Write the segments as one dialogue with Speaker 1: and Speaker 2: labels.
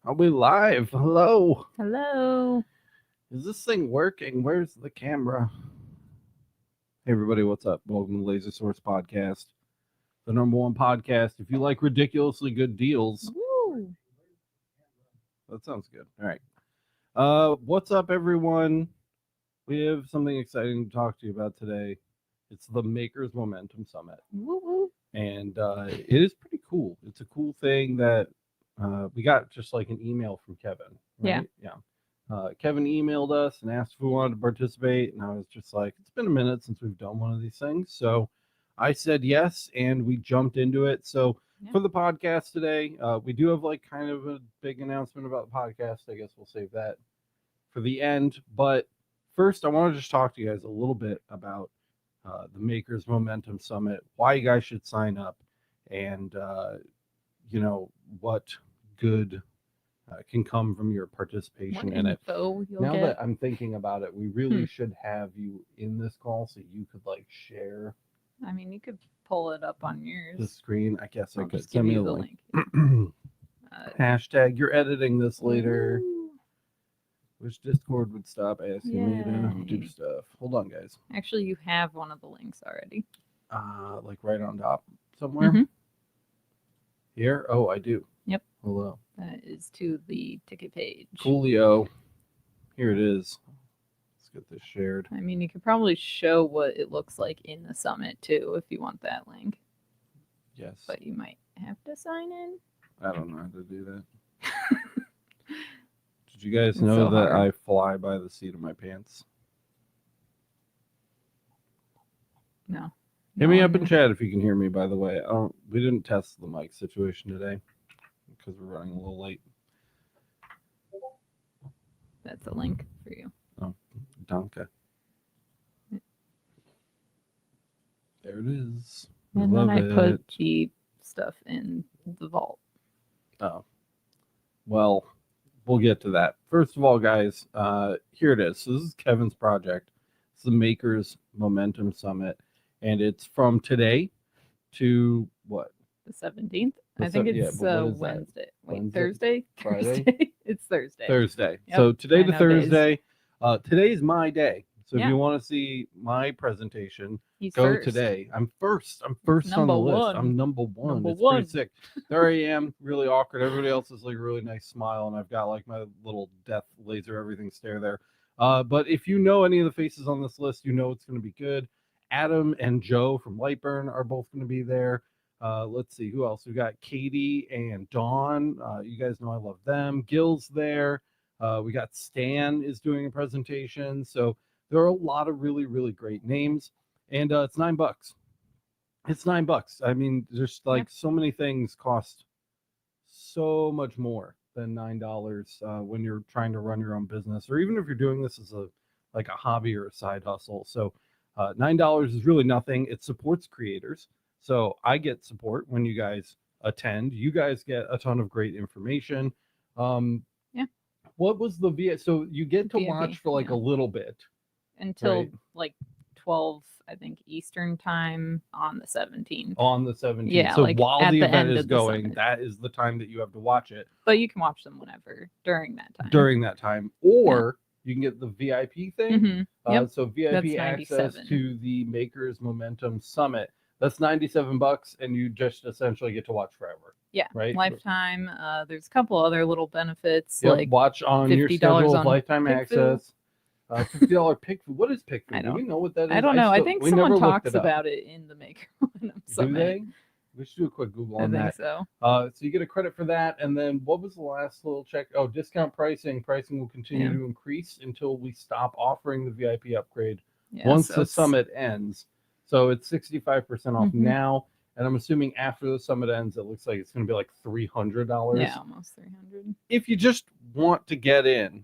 Speaker 1: Are we live? Hello.
Speaker 2: Hello.
Speaker 1: Is this thing working? Where's the camera? Hey, everybody, what's up? Welcome to Laser Source Podcast, the #1 podcast. If you like ridiculously good deals,
Speaker 2: Woo.
Speaker 1: that sounds good. All right. What's up, everyone? We have something exciting to talk to you about today. It's the Makers Momentum Summit,
Speaker 2: Woo.
Speaker 1: and it is pretty cool. It's a cool thing that we got just like an email from Kevin. Right? Yeah. Kevin emailed us and asked if we wanted to participate, and I was just like, it's been a minute since we've done one of these things, so I said yes, and we jumped into it. So for the podcast today, we do have like kind of a big announcement about the podcast. I guess we'll save that for the end, but first I want to just talk to you guys a little bit about the Makers Momentum Summit, why you guys should sign up, and what good can come from your participation in it. Now that I'm thinking about it, we really should have you in this call so you could like share.
Speaker 2: I mean, you could pull it up on yours.
Speaker 1: The screen. I guess I could.
Speaker 2: Send me the link.
Speaker 1: Hashtag you're editing this later.
Speaker 2: Ooh.
Speaker 1: Wish Discord would stop asking me to do stuff. Hold on, guys.
Speaker 2: Actually, you have one of the links already.
Speaker 1: Like right on top somewhere. Here? Oh, I do.
Speaker 2: Yep.
Speaker 1: Hello.
Speaker 2: That is to the ticket page.
Speaker 1: Coolio. Here it is. Let's get this shared.
Speaker 2: I mean, you could probably show what it looks like in the summit too if you want that link.
Speaker 1: Yes.
Speaker 2: But you might have to sign in.
Speaker 1: I don't know how to do that. Did you guys know that I fly by the seat of my pants?
Speaker 2: No.
Speaker 1: Hit me up in chat if you can hear me, by the way. We didn't test the mic situation today because we're running a little late.
Speaker 2: That's a link for you.
Speaker 1: Oh, danke. There it is.
Speaker 2: And then I put the stuff in the vault.
Speaker 1: Oh. Well, we'll get to that. First of all, guys, here it is. So this is Kevin's project. It's the Makers Momentum Summit. And it's from today to what?
Speaker 2: The 17th? I think it's Wednesday. Wait,
Speaker 1: Wednesday?
Speaker 2: Thursday?
Speaker 1: Friday?
Speaker 2: Thursday? It's Thursday.
Speaker 1: Thursday.
Speaker 2: Yep,
Speaker 1: so today to
Speaker 2: days.
Speaker 1: Thursday. Today's my day. So if
Speaker 2: Yeah.
Speaker 1: you want to see my presentation,
Speaker 2: He's
Speaker 1: go
Speaker 2: first.
Speaker 1: today. I'm first. I'm first on the list. I'm number one. It's pretty sick. There I am, really awkward. Everybody else is like a really nice smile, and I've got like my little death laser everything stare there. But if you know any of the faces on this list, you know it's going to be good. Adam and Joe from Lightburn are both going to be there. Let's see who else. We got Katie and Dawn. You guys know I love them. Gil's there. We got Stan is doing a presentation. So there are a lot of really, really great names, and it's $9. It's $9. I mean, there's like so many things cost so much more than $9 when you're trying to run your own business, or even if you're doing this as a hobby or a side hustle. So $9 is really nothing. It supports creators. So I get support when you guys attend. You guys get a ton of great information. What was the VIP? So you get to
Speaker 2: VIP,
Speaker 1: watch for like a little bit.
Speaker 2: Until like 12, I think, Eastern time on the 17th.
Speaker 1: On the 17th.
Speaker 2: Yeah,
Speaker 1: so
Speaker 2: like
Speaker 1: while the event is going, that is the time that you have to watch it.
Speaker 2: But you can watch them whenever during that time.
Speaker 1: Or you can get the VIP thing. So VIP
Speaker 2: That's
Speaker 1: access to the Makers Momentum Summit. That's $97, and you just essentially get to watch forever.
Speaker 2: Yeah,
Speaker 1: right.
Speaker 2: Lifetime. There's a couple other little benefits.
Speaker 1: Yep,
Speaker 2: like
Speaker 1: watch on your schedule of lifetime access. $50 PickFood. What is PickFood? Do we know what that is?
Speaker 2: I don't know. I think someone talks about it in the Maker Summit.
Speaker 1: Do they? We should do a quick Google on that.
Speaker 2: I think so.
Speaker 1: So you get a credit for that. And then what was the last little check? Oh, discount pricing. Pricing will continue to increase until we stop offering the VIP upgrade once the summit ends. So it's 65% off now. And I'm assuming after the summit ends, it looks like it's going to be like $300.
Speaker 2: Yeah, almost $300.
Speaker 1: If you just want to get in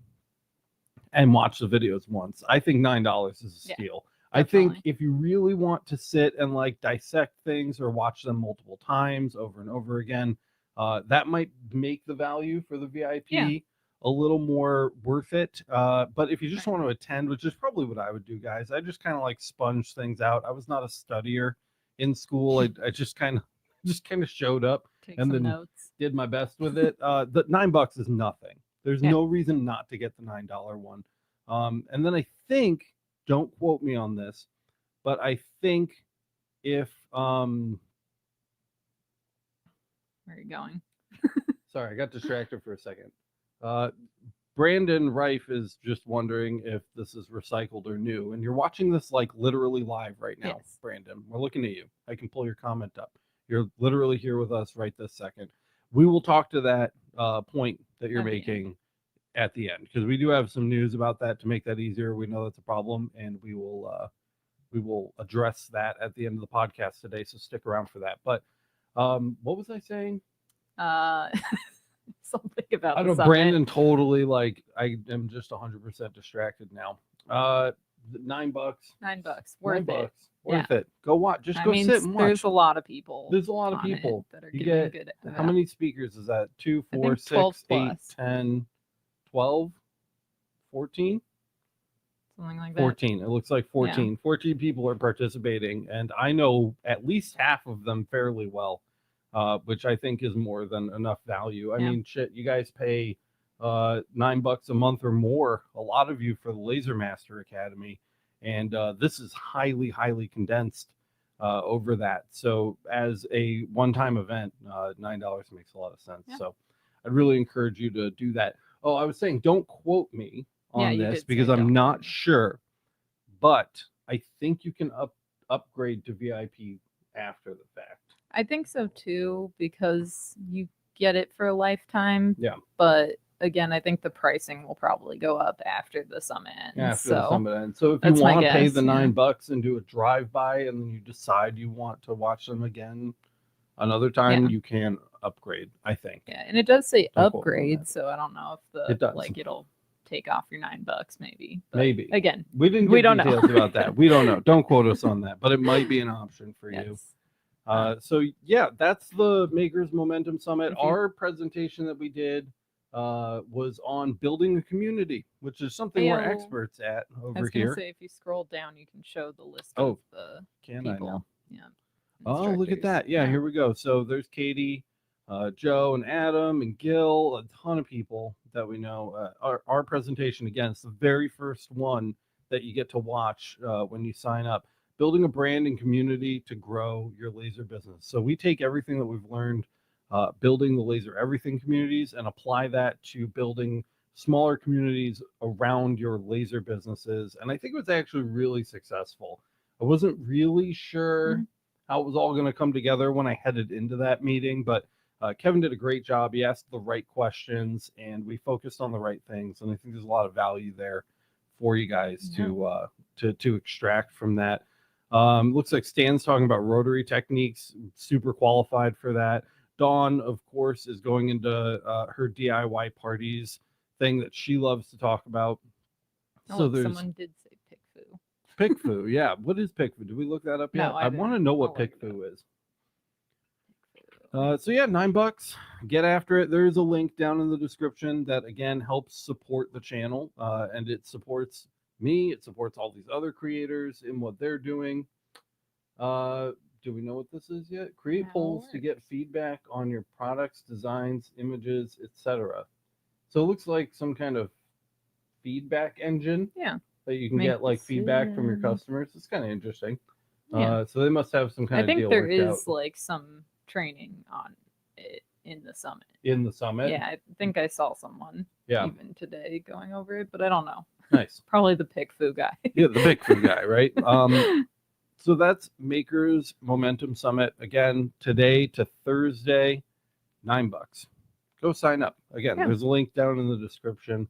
Speaker 1: and watch the videos once, I think $9 is a steal. I think if you really want to sit and like dissect things or watch them multiple times over and over again, that might make the value for the VIP a little more worth it. But if you just want to attend, which is probably what I would do, guys, I just kind of like sponge things out. I was not a studier in school. I just kind of showed up.
Speaker 2: Take
Speaker 1: and
Speaker 2: some
Speaker 1: then
Speaker 2: notes.
Speaker 1: did my best with it. The $9 is nothing. There's no reason not to get the $9 one. And then I think, don't quote me on this, but I think if
Speaker 2: Where are you going?
Speaker 1: sorry, I got distracted for a second. Brandon Reif is just wondering if this is recycled or new. And you're watching this like literally live right now,
Speaker 2: Yes.
Speaker 1: Brandon. We're looking at you. I can pull your comment up. You're literally here with us right this second. We will talk to that point that you're making at the end, because we do have some news about that to make that easier. We know that's a problem, and we will address that at the end of the podcast today. So stick around for that. But what was I saying?
Speaker 2: Something about
Speaker 1: I don't know. Brandon totally like. I am just 100% distracted now. $9.
Speaker 2: $9. Worth it.
Speaker 1: Worth it. Go watch. Just go sit and watch.
Speaker 2: There's a lot of people.
Speaker 1: There's a lot of people
Speaker 2: that are
Speaker 1: you
Speaker 2: giving
Speaker 1: get.
Speaker 2: good.
Speaker 1: How many speakers is that? 2, 4, 6, 8, 10, 12, 14?
Speaker 2: Something like that.
Speaker 1: 14. It looks like 14. Yeah. 14 people are participating, and I know at least half of them fairly well, which I think is more than enough value. I mean, shit, you guys pay $9 a month or more, a lot of you, for the Laser Master Academy, and this is highly, highly condensed over that. So as a one-time event, $9 makes a lot of sense. Yeah. So I'd really encourage you to do that. Oh, I was saying, don't quote me on this because I'm not sure, but I think you can upgrade to VIP after the fact.
Speaker 2: I think so too, because you get it for a lifetime.
Speaker 1: Yeah.
Speaker 2: But again, I think the pricing will probably go up after the summit ends.
Speaker 1: After the summit ends. So if you want to pay the $9 and do a drive-by, and then you decide you want to watch them again another time, you can upgrade, I think.
Speaker 2: Yeah, and it does say upgrade, so I don't know if it'll take off your $9 maybe. But
Speaker 1: maybe.
Speaker 2: Again,
Speaker 1: we didn't get details about that. We don't know. Don't quote us on that, but it might be an option for you. So yeah, that's the Makers Momentum Summit. Our presentation that we did was on building a community, which is something we're experts at over here. I was going to
Speaker 2: say, if you scroll down, you can show the list of the people. I know? Yeah.
Speaker 1: Oh, look at that. Yeah, here we go. So there's Katie, Joe, and Adam, and Gil, a ton of people that we know. Our presentation, again, it's the very first one that you get to watch when you sign up. Building a brand and community to grow your laser business. So we take everything that we've learned building the Laser Everything communities and apply that to building smaller communities around your laser businesses. And I think it was actually really successful. I wasn't really sure how it was all going to come together when I headed into that meeting, but Kevin did a great job. He asked the right questions, and we focused on the right things. And I think there's a lot of value there for you guys to extract from that. Looks like Stan's talking about rotary techniques, super qualified for that. Dawn, of course, is going into her DIY parties thing that she loves to talk about.
Speaker 2: So there's someone did say PICFU.
Speaker 1: PICFU, yeah. What is PICFU? Did we look that up yet?
Speaker 2: No,
Speaker 1: I want to know what PICFU is. So yeah, $9. Get after it. There is a link down in the description that again helps support the channel, and it supports me. It supports all these other creators in what they're doing. Do we know what this is yet? Create polls to get feedback on your products, designs, images, etc. So it looks like some kind of feedback engine.
Speaker 2: Yeah.
Speaker 1: That you can get like feedback from your customers. It's kind of interesting. Yeah. So they must have some kind of deal. I think
Speaker 2: there is like some training on it in the summit.
Speaker 1: In the summit?
Speaker 2: Yeah, I think I saw someone even today going over it, but I don't know.
Speaker 1: Nice.
Speaker 2: Probably the PICFU guy.
Speaker 1: Yeah, the PICFU guy, right? So that's Makers Momentum Summit. Again, today to Thursday, $9. Go sign up. Again, there's a link down in the description.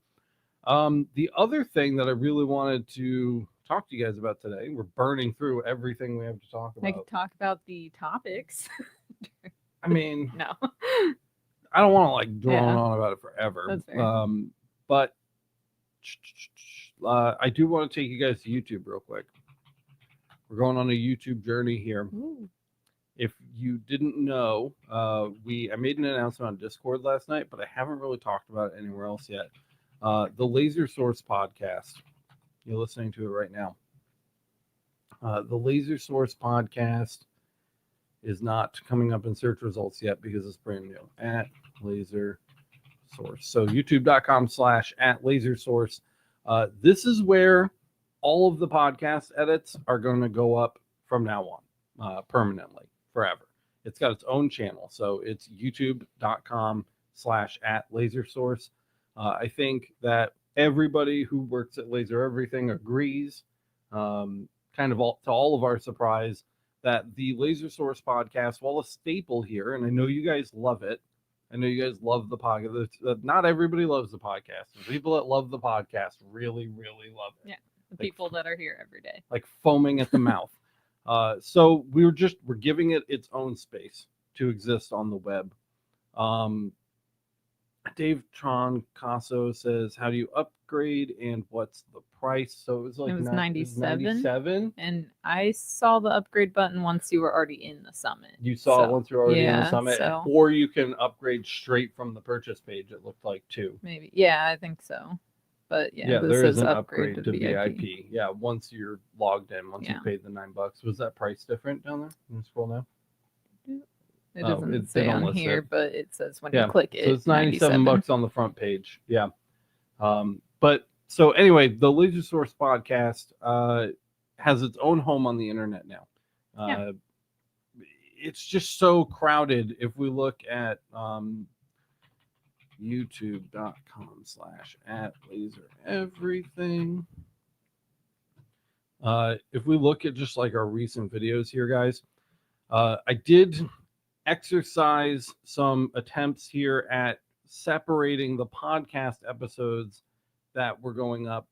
Speaker 1: The other thing that I really wanted to talk to you guys about today, we're burning through everything we have to talk about.
Speaker 2: I could talk about the topics.
Speaker 1: I mean,
Speaker 2: no.
Speaker 1: I don't want to like drone on about it forever.
Speaker 2: That's fair.
Speaker 1: But I do want to take you guys to YouTube real quick. We're going on a YouTube journey here.
Speaker 2: Ooh.
Speaker 1: If you didn't know, I made an announcement on Discord last night, but I haven't really talked about it anywhere else yet. The Laser Source podcast. You're listening to it right now. The Laser Source podcast is not coming up in search results yet because it's brand new. At Laser Source. So youtube.com/@LaserSource. This is where all of the podcast edits are going to go up from now on, permanently, forever. It's got its own channel. So it's youtube.com/@LaserSource. I think that everybody who works at Laser Everything agrees, kind of to all of our surprise, that the Laser Source podcast, while a staple here, and I know you guys love it, I know you guys love the podcast. Not everybody loves the podcast. The people that love the podcast really, really love it.
Speaker 2: Yeah, the people that are here every day.
Speaker 1: Like foaming at the mouth. So we're giving it its own space to exist on the web. Dave Troncaso says, how do you upgrade and what's the price? So it was like
Speaker 2: it was 97.
Speaker 1: 97.
Speaker 2: And I saw the upgrade button once you were already in the summit.
Speaker 1: You saw it once you were already in the summit. Or you can upgrade straight from the purchase page, it looked like, too.
Speaker 2: Maybe. Yeah, I think so. But yeah,
Speaker 1: there is an upgrade to VIP. Yeah, once you're logged in, once you paid the $9. Was that price different down there? Can you scroll down?
Speaker 2: It doesn't say on here, but it says when you click it.
Speaker 1: So it's $97 on the front page. Yeah. But so anyway, the Laser Source podcast has its own home on the internet now. It's just so crowded. If we look at youtube.com/@lasereverything. If we look at just like our recent videos here, guys, I did exercise some attempts here at separating the podcast episodes that were going up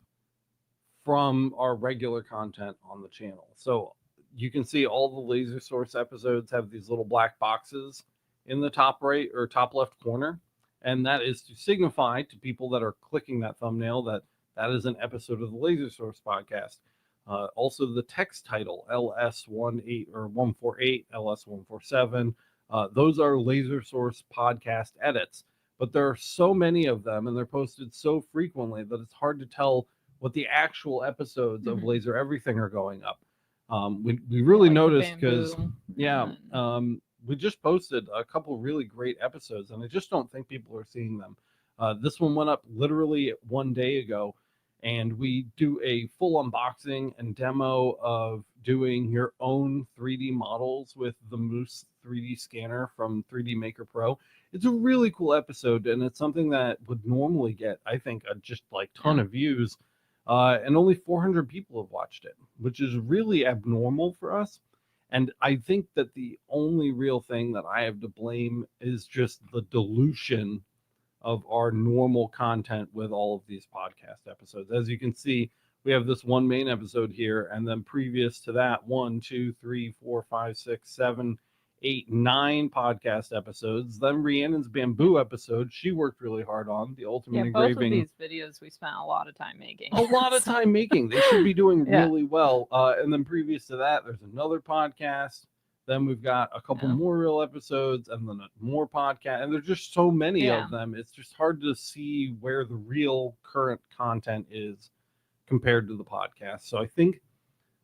Speaker 1: from our regular content on the channel. So you can see all the Laser Source episodes have these little black boxes in the top right or top left corner. And that is to signify to people that are clicking that thumbnail that is an episode of the Laser Source podcast. Also the text title, LS18 or 148, LS147. Those are Laser Source podcast edits, but there are so many of them and they're posted so frequently that it's hard to tell what the actual episodes of Laser Everything are going up. We really noticed because, we just posted a couple really great episodes and I just don't think people are seeing them. This one went up literally 1 day ago. And we do a full unboxing and demo of doing your own 3D models with the Moose 3D scanner from 3D Maker Pro. It's a really cool episode, and it's something that would normally get, I think, a just like ton of views. And only 400 people have watched it, which is really abnormal for us. And I think that the only real thing that I have to blame is just the dilution of our normal content with all of these podcast episodes. As you can see, we have this one main episode here, and then previous to that, 1, 2, 3, 4, 5, 6, 7, 8, 9 podcast episodes. Then Rhiannon's bamboo episode, she worked really hard on the ultimate engraving.
Speaker 2: Both of these videos we spent a lot of time making.
Speaker 1: A lot of time making. They should be doing really well. And then previous to that, there's another podcast. Then we've got a couple more real episodes and then more podcast. And there's just so many of them. It's just hard to see where the real current content is compared to the podcast. So I think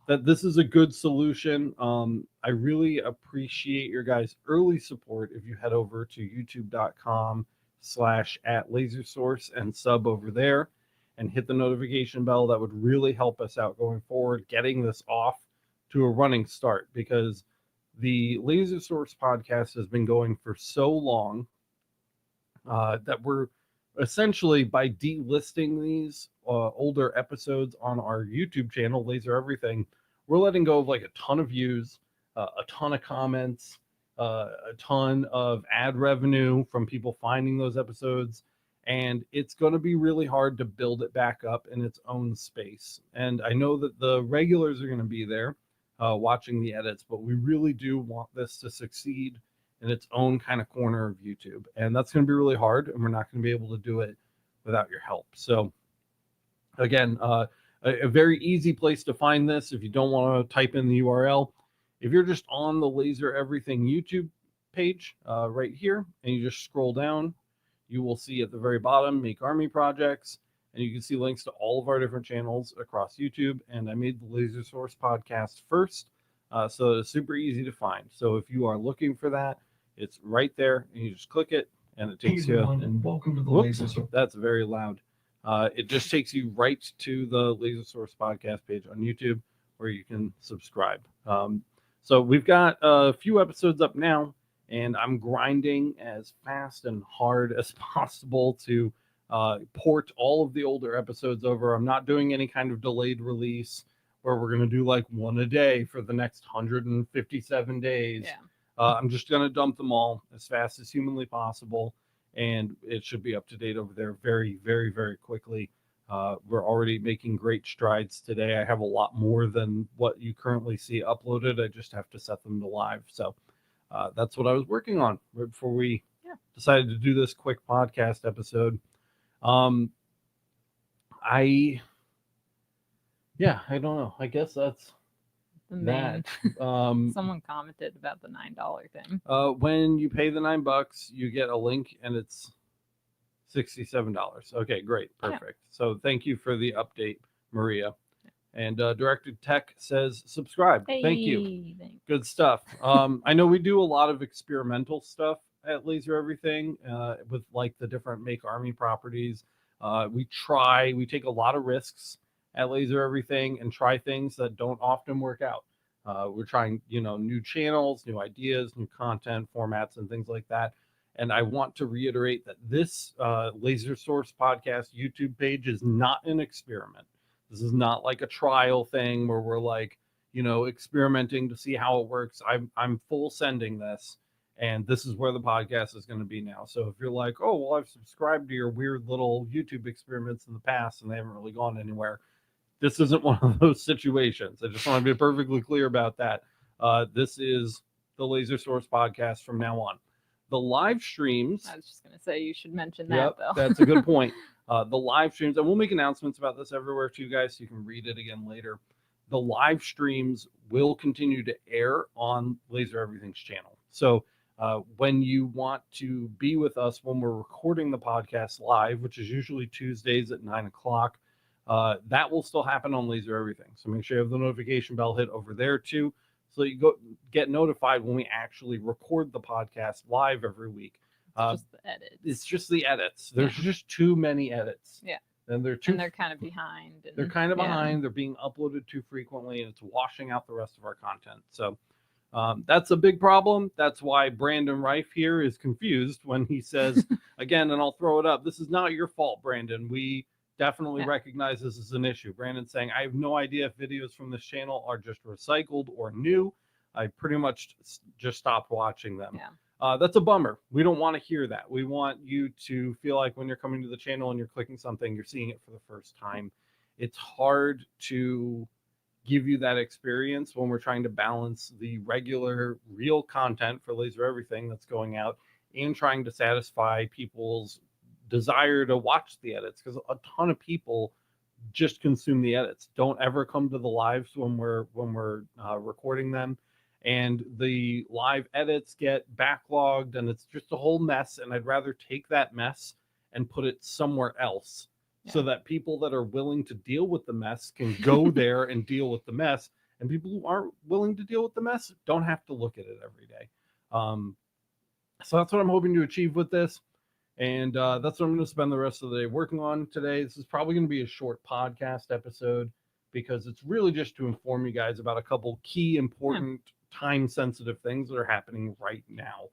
Speaker 1: that this is a good solution. I really appreciate your guys' early support. If you head over to youtube.com/@lasersource and sub over there and hit the notification bell, that would really help us out going forward, getting this off to a running start, because the Laser Source podcast has been going for so long that we're essentially, by delisting these older episodes on our YouTube channel, Laser Everything, we're letting go of like a ton of views, a ton of comments, a ton of ad revenue from people finding those episodes. And it's going to be really hard to build it back up in its own space. And I know that the regulars are going to be there watching the edits, but we really do want this to succeed in its own kind of corner of YouTube. And that's going to be really hard, and we're not going to be able to do it without your help. So again, a very easy place to find this if you don't want to type in the URL. If you're just on the Laser Everything YouTube page right here, and you just scroll down, you will see at the very bottom, Make Army Projects, and you can see links to all of our different channels across YouTube. And I made the Laser Source podcast first. So it's super easy to find. So if you are looking for that, it's right there, and you just click it, and it takes you.
Speaker 3: And welcome to the Laser Source.
Speaker 1: That's very loud. It just takes you right to the Laser Source podcast page on YouTube, where you can subscribe. So we've got a few episodes up now, and I'm grinding as fast and hard as possible to port all of the older episodes over. I'm not doing any kind of delayed release where we're going to do like one a day for the next 157 days.
Speaker 2: Yeah.
Speaker 1: I'm just going to dump them all as fast as humanly possible, and it should be up to date over there very, very, very quickly. We're already making great strides today. I have a lot more than what you currently see uploaded. I just have to set them to live. So that's what I was working on right before we decided to do this quick podcast episode. I don't know. I guess that's
Speaker 2: The main.
Speaker 1: that.
Speaker 2: Someone commented about the $9 thing.
Speaker 1: When you pay the $9, you get a link, and it's $67. Okay, great, perfect. Yeah. So thank you for the update, Maria. And Directed Tech says subscribe.
Speaker 2: Hey,
Speaker 1: thank you.
Speaker 2: thanks.
Speaker 1: Good stuff. I know we do a lot of experimental stuff at Laser Everything with like the different Make Army properties. We take a lot of risks at Laser Everything and try things that don't often work out. We're trying, new channels, new ideas, new content formats, and things like that. And I want to reiterate that this Laser Source podcast YouTube page is not an experiment. This is not like a trial thing where we're like, experimenting to see how it works. I'm full sending this, and this is where the podcast is going to be now. So if you're like, oh, well, I've subscribed to your weird little YouTube experiments in the past and they haven't really gone anywhere, this isn't one of those situations. I just want to be perfectly clear about that. This is the Laser Source podcast from now on. The live streams.
Speaker 2: I was just going to say you should mention that, though.
Speaker 1: That's a good point. The live streams, and we'll make announcements about this everywhere too, guys, so you can read it again later. The live streams will continue to air on Laser Everything's channel. So when you want to be with us when we're recording the podcast live, which is usually Tuesdays at 9 o'clock, that will still happen on Laser Everything. So make sure you have the notification bell hit over there too, so you get notified when we actually record the podcast live every week.
Speaker 2: Just the edits.
Speaker 1: It's just the edits. There's just too many edits.
Speaker 2: Yeah.
Speaker 1: And they're
Speaker 2: kind of behind.
Speaker 1: They're kind of behind. They're being uploaded too frequently, and it's washing out the rest of our content. So that's a big problem. That's why Brandon Reif here is confused when he says, again, and I'll throw it up, this is not your fault, Brandon. We definitely recognize this as an issue. Brandon's saying, I have no idea if videos from this channel are just recycled or new. I pretty much just stopped watching them.
Speaker 2: Yeah.
Speaker 1: That's a bummer. We don't want to hear that. We want you to feel like when you're coming to the channel and you're clicking something, you're seeing it for the first time. It's hard to give you that experience when we're trying to balance the regular, real content for Laser Everything that's going out and trying to satisfy people's desire to watch the edits, because a ton of people just consume the edits. Don't ever come to the lives when we're recording them. And the live edits get backlogged, and it's just a whole mess. And I'd rather take that mess and put it somewhere else so that people that are willing to deal with the mess can go there and deal with the mess. And people who aren't willing to deal with the mess don't have to look at it every day. So that's what I'm hoping to achieve with this. And that's what I'm going to spend the rest of the day working on today. This is probably going to be a short podcast episode because it's really just to inform you guys about a couple key important time-sensitive things that are happening right now.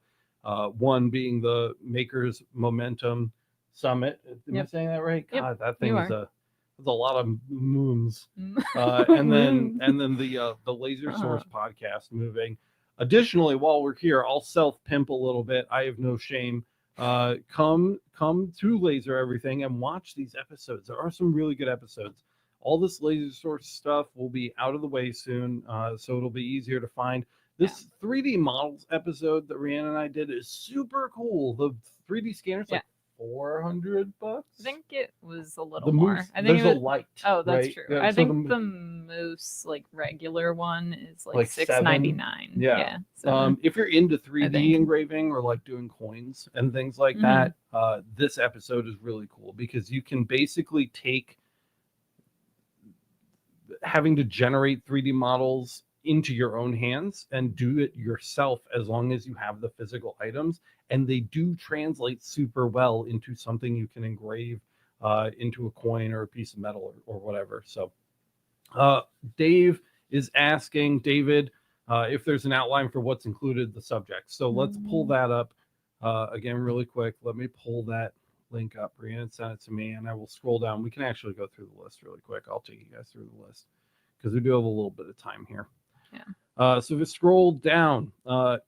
Speaker 1: One being the Makers Momentum Summit. Am I saying that right? God, that thing is a lot of moons. And then the Laser Source podcast moving. Additionally, while we're here, I'll self-pimp a little bit. I have no shame. Come to Laser Everything and watch these episodes. There are some really good episodes. All this Laser Source stuff will be out of the way soon, so it'll be easier to find. This 3D models episode that Rhiannon and I did is super cool. The 3D scanner's like $400.
Speaker 2: I think it was a little more. I think
Speaker 1: there's a light.
Speaker 2: Oh, that's
Speaker 1: right?
Speaker 2: true.
Speaker 1: Yeah,
Speaker 2: I think the most regular one is like $6.99.
Speaker 1: Yeah.
Speaker 2: So,
Speaker 1: if you're into 3D engraving or like doing coins and things like that, this episode is really cool because you can basically take having to generate 3D models into your own hands and do it yourself as long as you have the physical items. And they do translate super well into something you can engrave into a coin or a piece of metal or whatever. So Dave is asking, David, if there's an outline for what's included in the subject. So let's pull that up again really quick. Let me pull that link up. Brianna sent it to me, and I will scroll down. We can actually go through the list really quick. I'll take you guys through the list because we do have a little bit of time here.
Speaker 2: Yeah.
Speaker 1: So if you scroll down,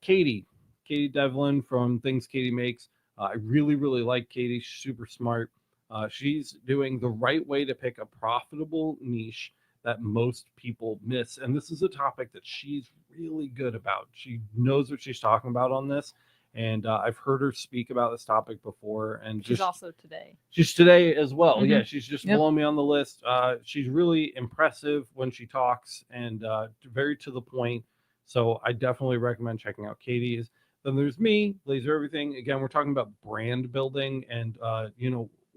Speaker 1: Katie Devlin from Things Katie Makes. I really, really like Katie. She's super smart. She's doing the right way to pick a profitable niche that most people miss. And this is a topic that she's really good about. She knows what she's talking about on this. And I've heard her speak about this topic before. And
Speaker 2: she's also today.
Speaker 1: She's today as well.
Speaker 2: Mm-hmm.
Speaker 1: Yeah, she's just below me on the list. She's really impressive when she talks and very to the point. So I definitely recommend checking out Katie's. Then there's me, Laser Everything. Again, we're talking about brand building and,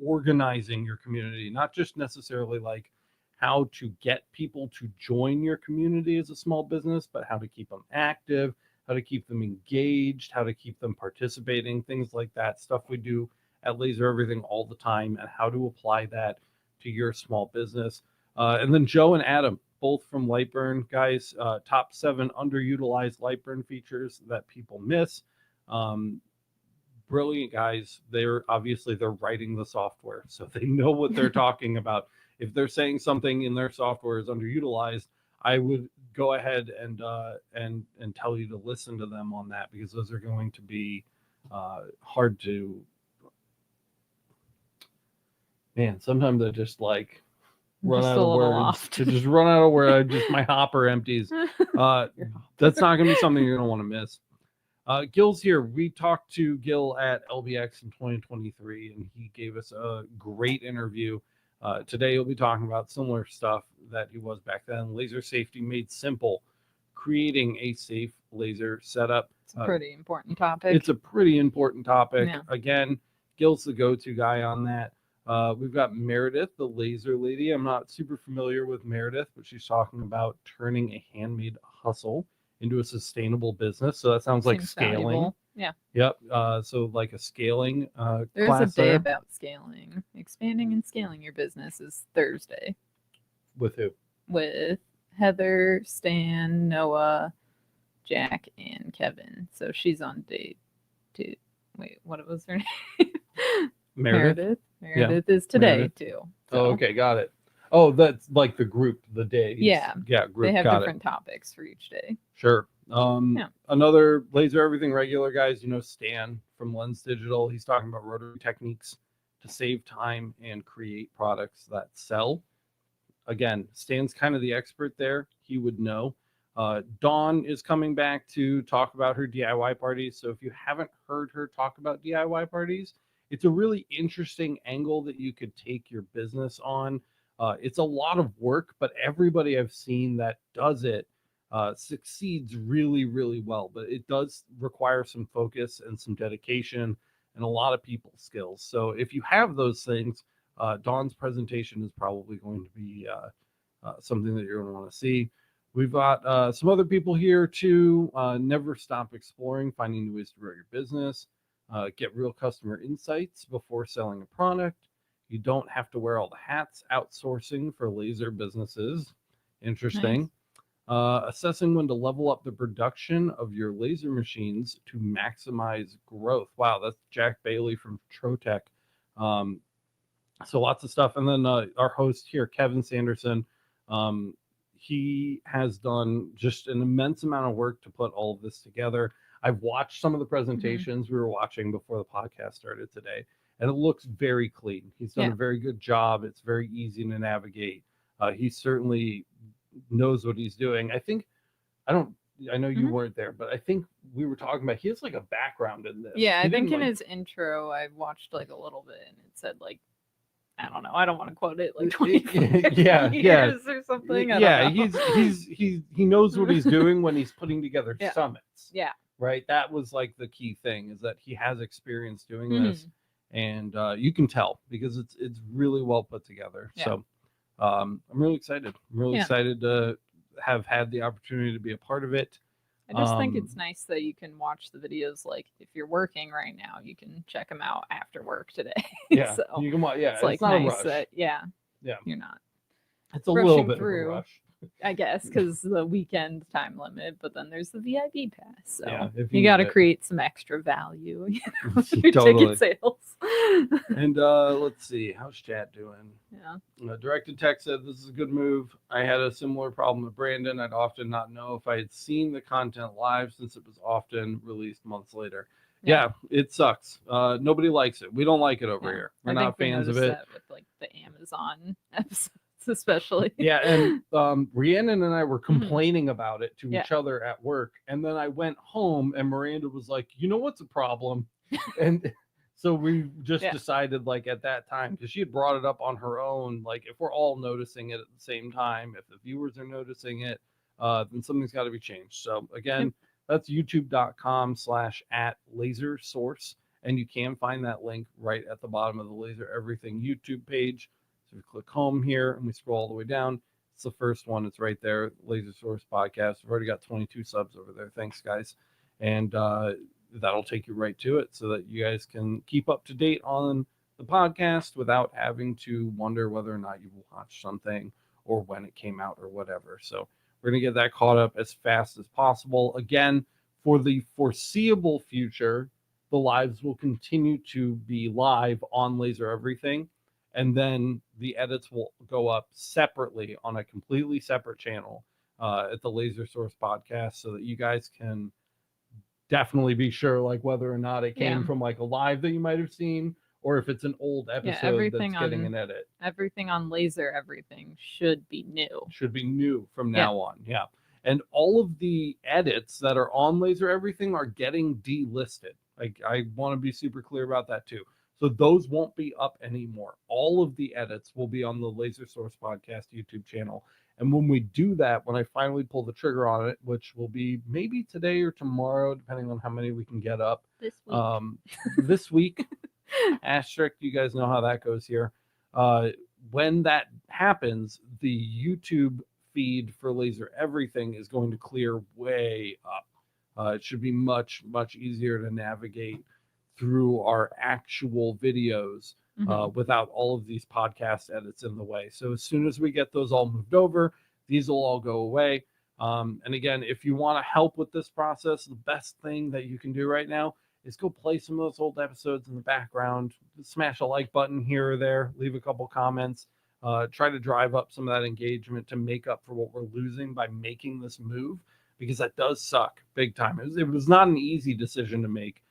Speaker 1: organizing your community, not just necessarily like how to get people to join your community as a small business, but how to keep them active, how to keep them engaged, how to keep them participating, things like that, stuff we do at Laser Everything all the time, and how to apply that to your small business. And then Joe and Adam, both from Lightburn, guys, top 7 underutilized Lightburn features that people miss. Brilliant guys. They're writing the software, so they know what they're talking about. If they're saying something in their software is underutilized, I would go ahead and tell you to listen to them on that, because those are going to be hard to. Man, sometimes I just like run out of words. To just run out of words. Just my hopper empties. That's not going to be something you're going to want to miss. Gil's here. We talked to Gil at LBX in 2023, and he gave us a great interview. Today, he'll be talking about similar stuff that he was back then. Laser safety made simple. Creating a safe laser setup.
Speaker 2: It's a pretty important topic.
Speaker 1: It's a pretty important topic.
Speaker 2: Yeah.
Speaker 1: Again, Gil's the go-to guy on that. We've got Meredith, the laser lady. I'm not super familiar with Meredith, but she's talking about turning a handmade hustle into a sustainable business. So that sounds like scaling.
Speaker 2: Valuable. Yeah.
Speaker 1: Yep. So like a scaling
Speaker 2: There's
Speaker 1: class
Speaker 2: a day
Speaker 1: there.
Speaker 2: about scaling. Expanding and scaling your business is Thursday.
Speaker 1: With who?
Speaker 2: With Heather, Stan, Noah, Jack, and Kevin. So she's on day 2. Wait, what was her name?
Speaker 1: Meredith.
Speaker 2: Meredith is today too. So.
Speaker 1: Oh, okay, got it. Oh, that's like the group, the days.
Speaker 2: Yeah.
Speaker 1: Group.
Speaker 2: They have
Speaker 1: got
Speaker 2: different topics for each day.
Speaker 1: Sure. Another Laser Everything regular, guys, Stan from Lens Digital. He's talking about rotary techniques to save time and create products that sell. Again, Stan's kind of the expert there. He would know. Dawn is coming back to talk about her DIY parties. So if you haven't heard her talk about DIY parties, it's a really interesting angle that you could take your business on. It's a lot of work, but everybody I've seen that does it succeeds really, really well. But it does require some focus and some dedication and a lot of people skills. So if you have those things, Dawn's presentation is probably going to be something that you're going to want to see. We've got some other people here too. Never stop exploring, finding new ways to grow your business. Get real customer insights before selling a product. You don't have to wear all the hats. Outsourcing for laser businesses. Interesting. Nice. Assessing when to level up the production of your laser machines to maximize growth. Wow, that's Jack Bailey from Trotec. So lots of stuff. And then our host here, Kevin Sanderson, he has done just an immense amount of work to put all of this together. I've watched some of the presentations we were watching before the podcast started today, and it looks very clean. He's done a very good job. It's very easy to navigate. He certainly knows what he's doing. I know you weren't there, but I think we were talking about, he has like a background in this.
Speaker 2: Yeah, I think in his intro, I watched like a little bit, and it said like, I don't know. I don't want to quote it like 25 years or something. I don't know.
Speaker 1: He knows what he's doing when he's putting together summits.
Speaker 2: Yeah.
Speaker 1: Right. That was like the key thing, is that he has experience doing this, and you can tell because it's really well put together. Yeah. So I'm really excited. I'm really excited to have had the opportunity to be a part of it.
Speaker 2: I just think it's nice that you can watch the videos. Like if you're working right now, you can check them out after work today.
Speaker 1: Yeah,
Speaker 2: so
Speaker 1: you can watch. Yeah,
Speaker 2: it's like
Speaker 1: not
Speaker 2: nice
Speaker 1: a rush.
Speaker 2: that
Speaker 1: yeah,
Speaker 2: you're not.
Speaker 1: It's a little bit
Speaker 2: through,
Speaker 1: of a rush,
Speaker 2: I guess, because the weekend time limit. But then there's the VIP pass, so
Speaker 1: yeah,
Speaker 2: you got to create some extra value, through
Speaker 1: Totally.
Speaker 2: ticket sales.
Speaker 1: And let's see, how's chat doing?
Speaker 2: Yeah.
Speaker 1: Directed Tech said this is a good move. I had a similar problem with Brandon. I'd often not know if I had seen the content live since it was often released months later. Yeah, it sucks. Nobody likes it. We don't like it over here. We're not fans of it.
Speaker 2: That with like the Amazon episodes, especially.
Speaker 1: Yeah, and Rhiannon and I were complaining about it to each other at work, and then I went home, and Miranda was like, "You know what's a problem?" And so we just decided, like at that time, because she had brought it up on her own, like if we're all noticing it at the same time, if the viewers are noticing it, then something's got to be changed. So again. That's youtube.com/@lasersource. And you can find that link right at the bottom of the Laser Everything YouTube page. So we click home here and we scroll all the way down. It's the first one. It's right there. Laser Source Podcast. We've already got 22 subs over there. Thanks, guys. And that'll take you right to it so that you guys can keep up to date on the podcast without having to wonder whether or not you watched something or when it came out or whatever. So we're going to get that caught up as fast as possible. Again, for the foreseeable future, the lives will continue to be live on Laser Everything, and then the edits will go up separately on a completely separate channel at the Laser Source Podcast, so that you guys can definitely be sure, like whether or not it came from like a live that you might have seen, or if it's an old episode that's getting an edit.
Speaker 2: Everything on Laser Everything should be new.
Speaker 1: Should be new from now on. Yeah. And all of the edits that are on Laser Everything are getting delisted. I want to be super clear about that too. So those won't be up anymore. All of the edits will be on the Laser Source Podcast YouTube channel. And when we do that, when I finally pull the trigger on it, which will be maybe today or tomorrow, depending on how many we can get up. This week. Asterisk, you guys know how that goes here. When that happens, the YouTube feed for Laser Everything is going to clear way up. It should be much, much easier to navigate through our actual videos without all of these podcast edits in the way. So as soon as we get those all moved over, these will all go away. And again, if you want to help with this process, the best thing that you can do right now is go play some of those old episodes in the background, smash a like button here or there, leave a couple comments, try to drive up some of that engagement to make up for what we're losing by making this move, because that does suck big time. It was not an easy decision to make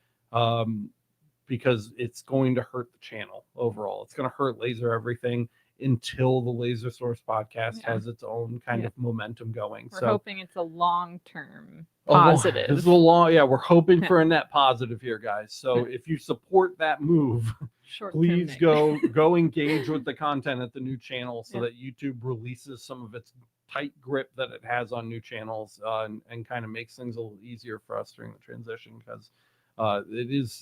Speaker 1: because it's going to hurt the channel overall. It's going to hurt Laser Everything until the Laser Source Podcast has its own kind of momentum going.
Speaker 2: We're hoping it's a long-term positive.
Speaker 1: This is a long, we're hoping for a net positive here, guys. So if you support that move, please go engage with the content at the new channel so that YouTube releases some of its tight grip that it has on new channels and kind of makes things a little easier for us during the transition, because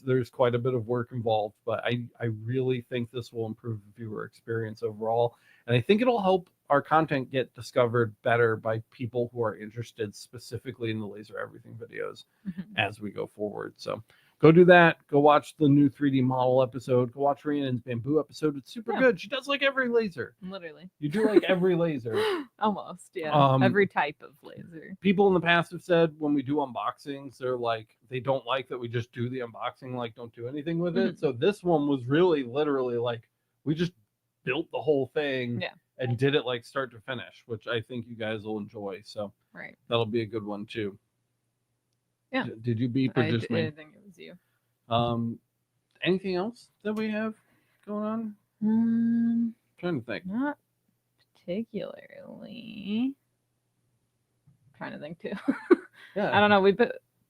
Speaker 1: there's quite a bit of work involved, but I really think this will improve the viewer experience overall. And I think it'll help our content get discovered better by people who are interested specifically in the Laser Everything videos as we go forward. So go do that. Go watch the new 3D model episode. Go watch Rhiannon's bamboo episode. It's super good. She does like every laser.
Speaker 2: Literally.
Speaker 1: You do like every laser.
Speaker 2: Almost, yeah. Every type of laser.
Speaker 1: People in the past have said when we do unboxings, they're like, they don't like that we just do the unboxing, like don't do anything with it. So this one was really literally like, we just built the whole thing and did it like start to finish, which I think you guys will enjoy. So that'll be a good one too.
Speaker 2: Yeah.
Speaker 1: Did you beep or just me?
Speaker 2: I think it was you.
Speaker 1: Anything else that we have going on? Trying to think.
Speaker 2: Not particularly. Trying to think too. I don't know. We've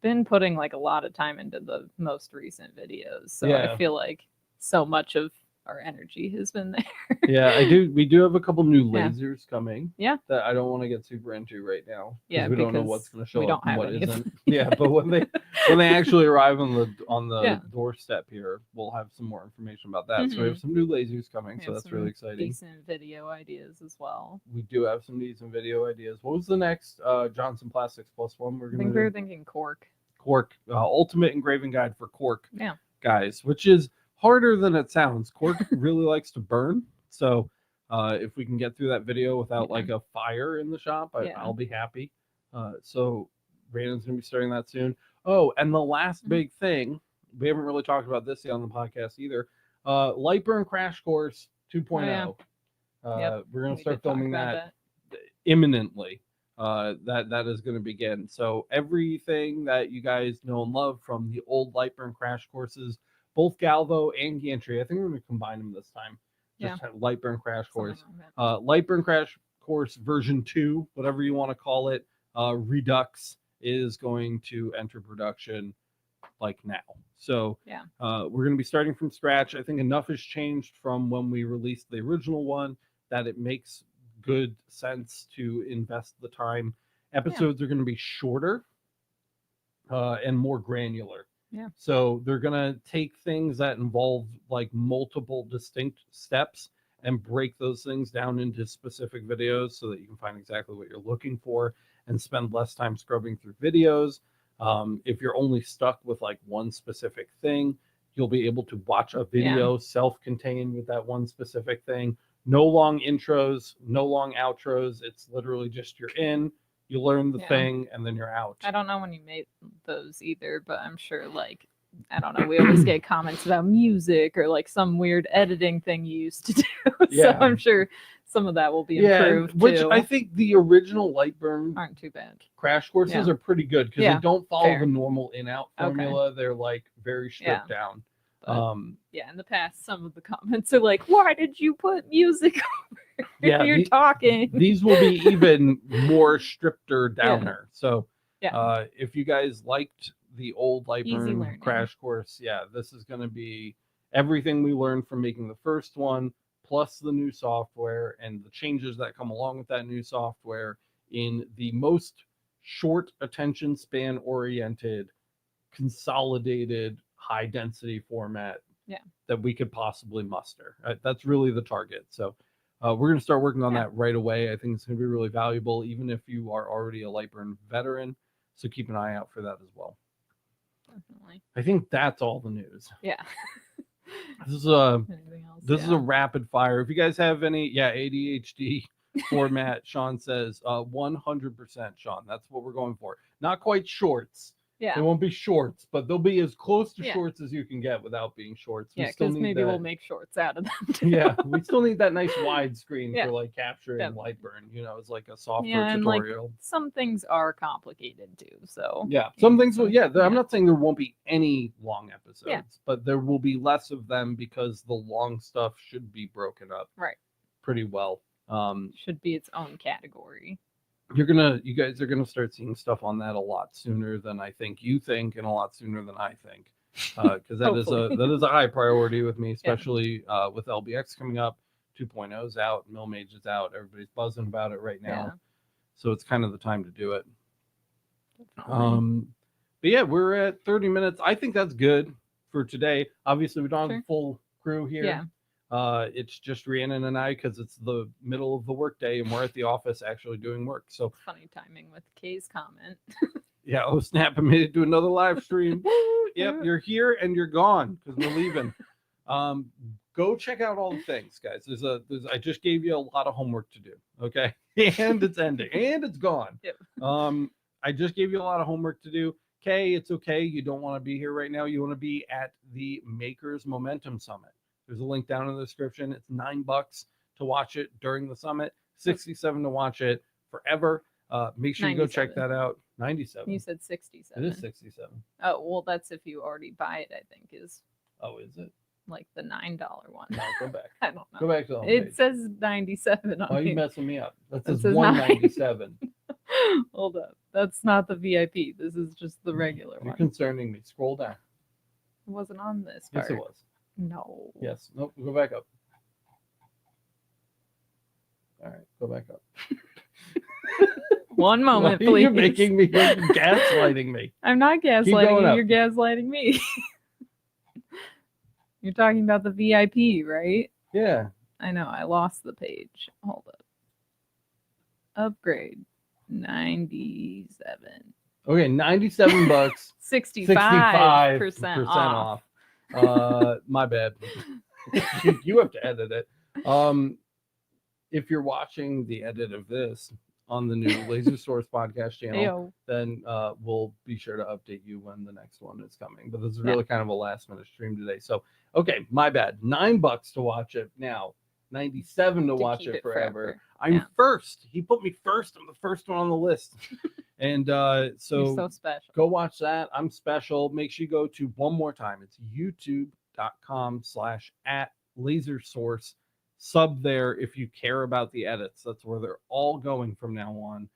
Speaker 2: been putting like a lot of time into the most recent videos, so I feel like so much of our energy has been there. We do have a couple new lasers coming that I don't want to get super into right now, because we don't know what's going to show up and what isn't. But
Speaker 1: when they actually arrive on the doorstep here, we'll have some more information about that. So we have some new lasers coming, so that's really exciting.
Speaker 2: Decent video ideas as well.
Speaker 1: We do have some decent video ideas. What was the next Johnson Plastics Plus one we're going to do?
Speaker 2: We were thinking cork.
Speaker 1: Cork, ultimate engraving guide for cork.
Speaker 2: Yeah.
Speaker 1: Guys, which is harder than it sounds. Cork really likes to burn, so if we can get through that video without like a fire in the shop, I'll be happy. So Brandon's gonna be starting that soon. Oh, and the last big thing, we haven't really talked about this yet on the podcast either. Light burn crash course 2.0. We're gonna start filming that imminently. That is going to begin. So everything that you guys know and love from the old Lightburn crash courses, both Galvo and Gantry, I think we're going to combine them this time. Just have Lightburn crash course. Lightburn crash course version 2, whatever you want to call it, Redux is going to enter production like now. So we're going to be starting from scratch. I think enough has changed from when we released the original one that it makes good sense to invest the time. Episodes are going to be shorter and more granular. So they're going to take things that involve like multiple distinct steps and break those things down into specific videos so that you can find exactly what you're looking for and spend less time scrubbing through videos. If you're only stuck with like one specific thing, you'll be able to watch a video self-contained with that one specific thing. No long intros, no long outros. It's literally just you're in, you learn the thing, and then you're out.
Speaker 2: I don't know when you made those either, but I'm sure, like, I don't know, we always get comments about music or like some weird editing thing you used to do. So I'm sure some of that will be improved
Speaker 1: which
Speaker 2: too.
Speaker 1: I think the original Lightburn
Speaker 2: aren't too bad.
Speaker 1: Crash courses are pretty good because they don't follow the normal in-out formula. They're like very stripped down.
Speaker 2: But, in the past, some of the comments are like, "Why did you put music over you're talking?"
Speaker 1: These will be even more stripper downer. So, if you guys liked the old Lightburn crash course, this is going to be everything we learned from making the first one, plus the new software and the changes that come along with that new software in the most short attention span oriented, consolidated, high density format that we could possibly muster. That's really the target. So we're going to start working on that right away. I think it's going to be really valuable, even if you are already a Lightburn veteran. So keep an eye out for that as well.
Speaker 2: Definitely.
Speaker 1: I think that's all the news.
Speaker 2: Yeah.
Speaker 1: This is a rapid fire. If you guys have any ADHD format, Sean says 100%, Sean. That's what we're going for. Not quite shorts.
Speaker 2: Yeah.
Speaker 1: They won't be shorts, but they'll be as close to shorts as you can get without being shorts.
Speaker 2: Because maybe we'll make shorts out of them too.
Speaker 1: We still need that nice wide screen for like capturing Lightburn. You know, it's like a software tutorial.
Speaker 2: Like, some things are complicated too. So
Speaker 1: some things will. I'm not saying there won't be any long episodes, but there will be less of them because the long stuff should be broken up pretty well.
Speaker 2: Should be its own category.
Speaker 1: You guys are gonna start seeing stuff on that a lot sooner than I think you think, and a lot sooner than I think, because that is a high priority with me, especially with LBX coming up. 2.0's out, Milmage is out, everybody's buzzing about it right now, so it's kind of the time to do it. But we're at 30 minutes. I think that's good for today. Obviously, we don't have a full crew here. It's just Rhiannon and I because it's the middle of the workday and we're at the office actually doing work. So
Speaker 2: funny timing with Kay's comment.
Speaker 1: Oh snap! I made it to another live stream. Yep, you're here and you're gone because we're leaving. Go check out all the things, guys. I just gave you a lot of homework to do. Okay, and it's ending and it's gone. I just gave you a lot of homework to do. Kay, it's okay. You don't want to be here right now. You want to be at the Makers Momentum Summit. There's a link down in the description. It's $9 to watch it during the summit, $67 to watch it forever. Make sure you go check that out. 97.
Speaker 2: You said 67.
Speaker 1: It is 67.
Speaker 2: Oh, well, that's if you already buy it, I think is.
Speaker 1: Oh, is it?
Speaker 2: Like the $9 one.
Speaker 1: No, go back.
Speaker 2: I don't know.
Speaker 1: Go back to the
Speaker 2: homepage. It says 97 on
Speaker 1: Why are you messing me up? That says
Speaker 2: 197. Hold up. That's not the VIP. This is just the regular one.
Speaker 1: You're concerning me. Scroll down.
Speaker 2: It wasn't on this part.
Speaker 1: Yes, it was.
Speaker 2: No.
Speaker 1: Yes. Nope. Go back up. All right. Go back up.
Speaker 2: One moment,
Speaker 1: Why are
Speaker 2: please.
Speaker 1: you making me gaslighting me?
Speaker 2: I'm not gaslighting you. You're gaslighting me. You're talking about the VIP, right?
Speaker 1: Yeah.
Speaker 2: I know. I lost the page. Hold up. Upgrade. 97.
Speaker 1: Okay, $97.
Speaker 2: 65%
Speaker 1: off. My bad. You have to edit it. If you're watching the edit of this on the new Laser Source podcast channel, then we'll be sure to update you when the next one is coming. But this is really kind of a last minute stream today. So, okay, my bad. $9 to watch it now. 97 to watch it forever. I'm first. He put me first. I'm the first one on the list. And
Speaker 2: You're so special.
Speaker 1: Go watch that. I'm special. Make sure you go to one more time. It's youtube.com/@lasersource. Sub there if you care about the edits. That's where they're all going from now on.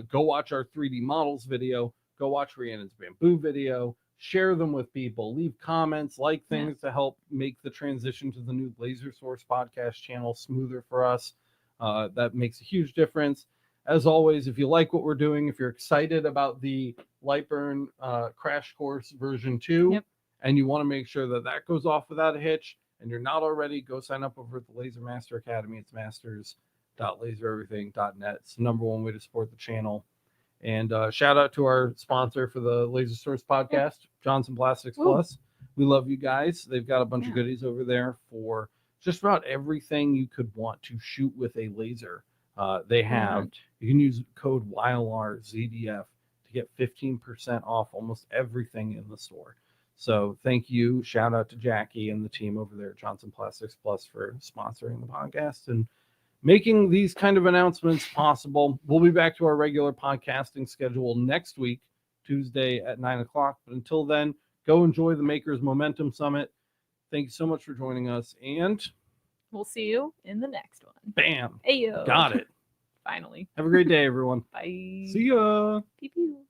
Speaker 1: Go watch our 3D models video. Go watch Rhiannon's bamboo video. Share them with people. Leave comments, like things to help make the transition to the new Laser Source podcast channel smoother for us. That makes a huge difference. As always, if you like what we're doing, if you're excited about the Lightburn Crash Course version 2, and you want to make sure that that goes off without a hitch, and you're not already, go sign up over at the Laser Master Academy. It's masters.lasereverything.net. It's the #1 way to support the channel. And shout out to our sponsor for the Laser Source podcast, Johnson Plastics Plus. We love you guys. They've got a bunch of goodies over there for just about everything you could want to shoot with a laser. They have. You can use code YLRZDF to get 15% off almost everything in the store. So thank you. Shout out to Jackie and the team over there at Johnson Plastics Plus for sponsoring the podcast and making these kind of announcements possible. We'll be back to our regular podcasting schedule next week, Tuesday at 9 o'clock. But until then, go enjoy the Makers Momentum Summit. Thank you so much for joining us. And
Speaker 2: we'll see you in the next one.
Speaker 1: Bam.
Speaker 2: Ayo.
Speaker 1: Got it.
Speaker 2: Finally.
Speaker 1: Have a great day, everyone.
Speaker 2: Bye.
Speaker 1: See ya.
Speaker 2: Pew pew.